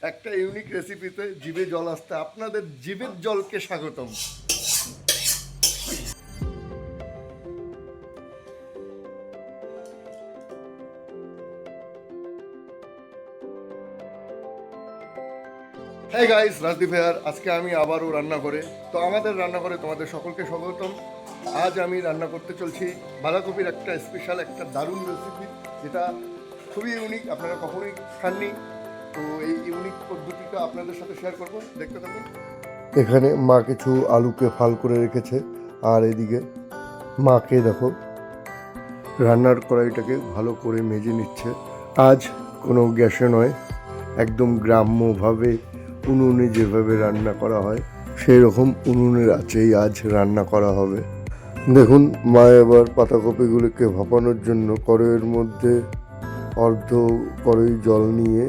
একটা ইউনিক রেসিপিতে জিভে জল আসতে আপনাদের জিভের জলকে স্বাগতম। হ্যাঁ গাইস, রাজদীপ হেয়ার। আজকে আমি আবারও রান্না করে তো আমাদের রান্নাঘরে তোমাদের সকলকে স্বাগতম। আজ আমি রান্না করতে চলছি বাঁধাকপির একটা স্পেশাল একটা দারুণ রেসিপি, যেটা খুবই ইউনিক, আপনারা কখনোই খাননি। তো এই ইউনিক পদ্ধতিটা আপনাদের সাথে শেয়ার করব, দেখতে থাকুন। এখানে মা কিছু আলুকে ফাল করে রেখেছে, আর এদিকে মাকে দেখো রান্নার কড়াইটাকে ভালো করে মেজে নিচ্ছে। আজ কোনো গ্যাসে নয়, একদম গ্রাম্যভাবে উনুনে যেভাবে রান্না করা হয় সেই রকম উনুনের আঁচেই আজ রান্না করা হবে। দেখুন, মা এবার পাতাকপিগুলিকে ভাপানোর জন্য কড়াইয়ের মধ্যে অর্ধ কড়াই জল নিয়ে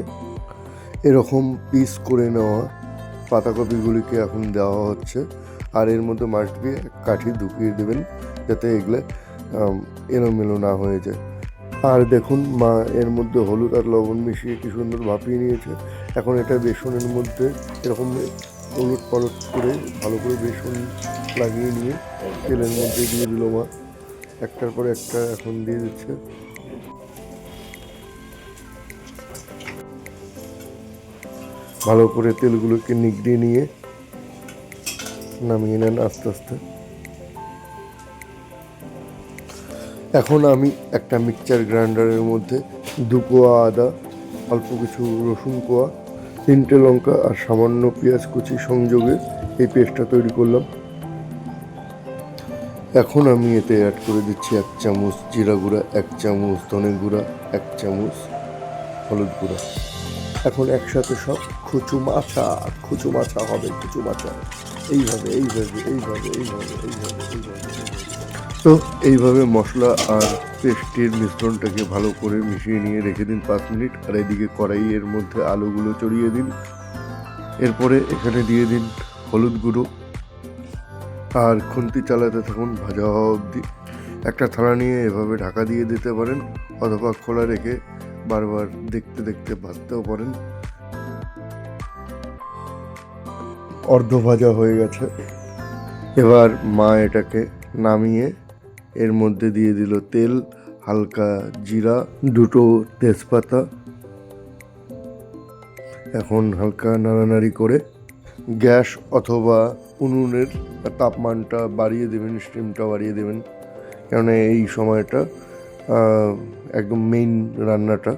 এরকম পিস করে নেওয়া পাতাকপিগুলিকে এখন দেওয়া হচ্ছে। আর এর মধ্যে মাস্ট বি কাঠি ঢুকিয়ে দেবেন, যাতে এগুলো এলোমেলো না হয়ে যায়। আর দেখুন, মা এর মধ্যে হলুদ আর লবণ মিশিয়ে কি সুন্দর ভাপিয়ে নিয়েছে। এখন এটা বেসনের মধ্যে এরকম উলট পালট করে ভালো করে বেসন লাগিয়ে নিয়ে তেলের মধ্যে দিয়ে দিল মা। একটার পর একটা এখন দিয়ে দিচ্ছে। ভালো করে তেলগুলোকে নিগড়িয়ে নিয়ে নামিয়ে নেন আস্তে আস্তে। এখন আমি একটা মিক্সচার গ্রাইন্ডারের মধ্যে 2 কোয়া আদা, অল্প কিছু রসুন কোয়া, 3টে লঙ্কা আর সামান্য পেঁয়াজ কুচি সংযোগে এই পেস্টটা তৈরি করলাম। এখন আমি এতে অ্যাড করে দিচ্ছি 1 চামচ জিরা গুঁড়া, 1 চামচ ধনে গুঁড়া, 1 চামচ হলুদ গুঁড়া। এখন একসাথে সব খুচুমাচা হবে, খুচুমাচা এইভাবে এইভাবে এইভাবে এইভাবে এইভাবে এইভাবে। তো এইভাবে মশলা আর পেস্টের মিশ্রণটাকে ভালো করে মিশিয়ে নিয়ে রেখে দিন 5 মিনিট। আর এদিকে কড়াইয়ের মধ্যে আলুগুলো চড়িয়ে দিন। এরপরে এখানে দিয়ে দিন হলুদ গুঁড়ো, আর খুন্তি চালাতে থাকুন ভাজা হওয়া অবধি। একটা থালা নিয়ে এভাবে ঢাকা দিয়ে দিতে পারেন, অথবা খোলা রেখে বারবার দেখতে দেখতে ভাজতেও পারেন। অর্ধ ভাজা হয়ে গেছে। এবার মা এটাকে নামিয়ে এর মধ্যে দিয়ে দিল তেল, হালকা জিরা, 2টো তেজপাতা। এখন হালকা নাড়ানাড়ি করে গ্যাস অথবা উনুনের তাপমানটা বাড়িয়ে দেবেন, স্টিমটা বাড়িয়ে দেবেন, কেননা এই সময়টা একদম মেইন রান্নাটা।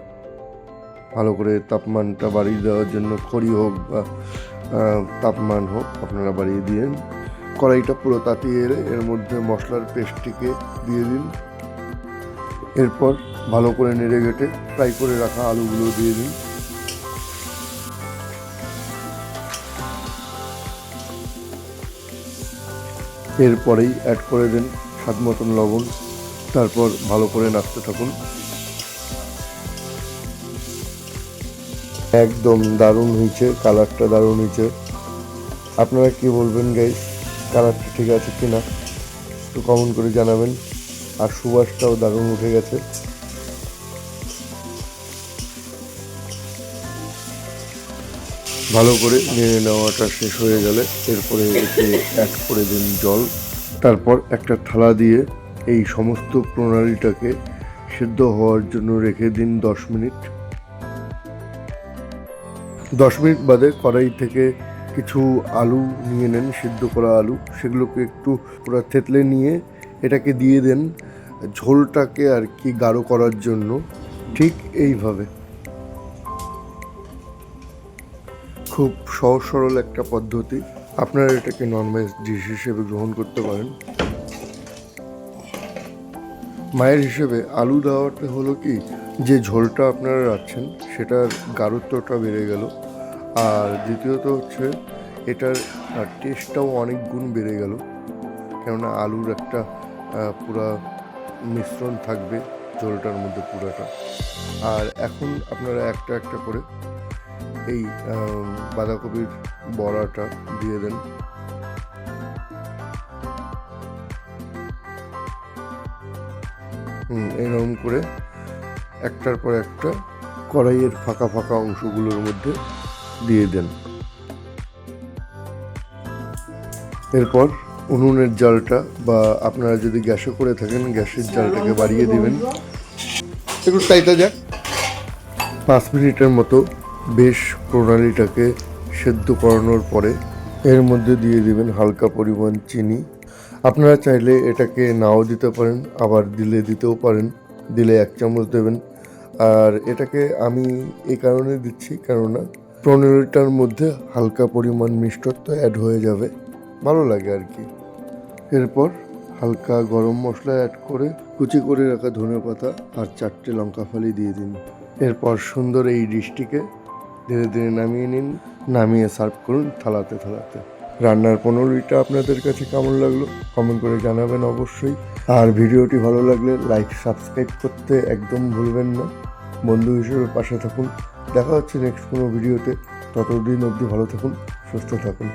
ভালো করে তাপমানটা বাড়িয়ে দেওয়ার জন্য খড়ি হোক বা তাপমান হোক আপনারা বাড়িয়ে দিন। কড়াইটা পুরো তাতিয়ে এলে এর মধ্যে মশলার পেস্টটিকে দিয়ে দিন। এরপর ভালো করে নেড়ে ঘেটে ফ্রাই করে রাখা আলুগুলো দিয়ে দিন। এরপরেই অ্যাড করে দিন স্বাদ মতন লবণ। তারপর ভালো করে নাড়তে থাকুন। একদম দারুণ হয়েছে, কালারটা দারুণ হয়েছে। আপনারা কি বলবেন গাইস, কালারটা ঠিক আছে কি না একটু কমেন্ট করে জানাবেন। আর সুবাসটাও দারুণ উঠে গেছে। ভালো করে নেড়ে নেওয়াটা শেষ হয়ে গেলে এরপরে এতে অ্যাড করে দিন জল। তারপর একটা থালা দিয়ে এই সমস্ত প্রণালীটাকে সিদ্ধ হওয়ার জন্য রেখে দিন 10 মিনিট। 10 মিনিট বাদে কড়াই থেকে কিছু আলু নিয়ে নেন, সিদ্ধ করা আলু, সেগুলোকে একটু পুরো থেতলে নিয়ে এটাকে দিয়ে দেন ঝোলটাকে আর কি গাঢ় করার জন্য। ঠিক এইভাবে খুব সহজ সরল একটা পদ্ধতি। আপনারা এটাকে ননভেজ ডিশ হিসেবে গ্রহণ করতে পারেন। মায়ের হিসেবে আলু দেওয়াতে হলো কি, যে ঝোলটা আপনারা রাখছেন সেটার গাঢ়ত্বটা বেড়ে গেল, আর দ্বিতীয়ত হচ্ছে এটার টেস্টটাও অনেক গুণ বেড়ে গেল, কেননা আলুর একটা পুরা মিশ্রণ থাকবে ঝোলটার মধ্যে পুরাটা। আর এখন আপনারা একটা একটা করে এই বাঁধাকপির বড়াটা দিয়ে দেন। এরকম করে একটার পর একটা কড়াইয়ের ফাঁকা ফাঁকা অংশগুলোর মধ্যে দিয়ে দেন। এরপর উনুনের জালটা বা আপনারা যদি গ্যাসে করে থাকেন গ্যাসের জালটাকে বাড়িয়ে দিবেন, একটু তাইতা যাক। 5 মিনিটের মতো বেশ প্রণালীটাকে সেদ্ধ করানোর পরে এর মধ্যে দিয়ে দিবেন হালকা পরিমাণ চিনি। আপনারা চাইলে এটাকে নাও দিতে পারেন, আবার দিতেও পারেন, দিলে 1 চামচ দেবেন। আর এটাকে আমি এই কারণে দিচ্ছি কেননা প্রণালীটার মধ্যে হালকা পরিমাণ মিষ্টত্ব অ্যাড হয়ে যাবে, ভালো লাগে আর কি। এরপর হালকা গরম মশলা অ্যাড করে কুচি করে রাখা ধনেপাতা আর 4টে লঙ্কা ফালি দিয়ে দিন। এরপর সুন্দর এই ডিশটিকে ধীরে ধীরে নামিয়ে নিন, নামিয়ে সার্ভ করুন থালাতে থালাতে। রান্নার প্রণালীটা আপনাদের কাছে কেমন লাগলো কমেন্ট করে জানাবেন অবশ্যই। আর ভিডিওটি ভালো লাগলে লাইক সাবস্ক্রাইব করতে একদম ভুলবেন না। বন্ধু হিসেবে পাশে থাকুন। দেখা হচ্ছে নেক্সট কোনো ভিডিওতে। ততদিন অবধি ভালো থাকুন, সুস্থ থাকুন।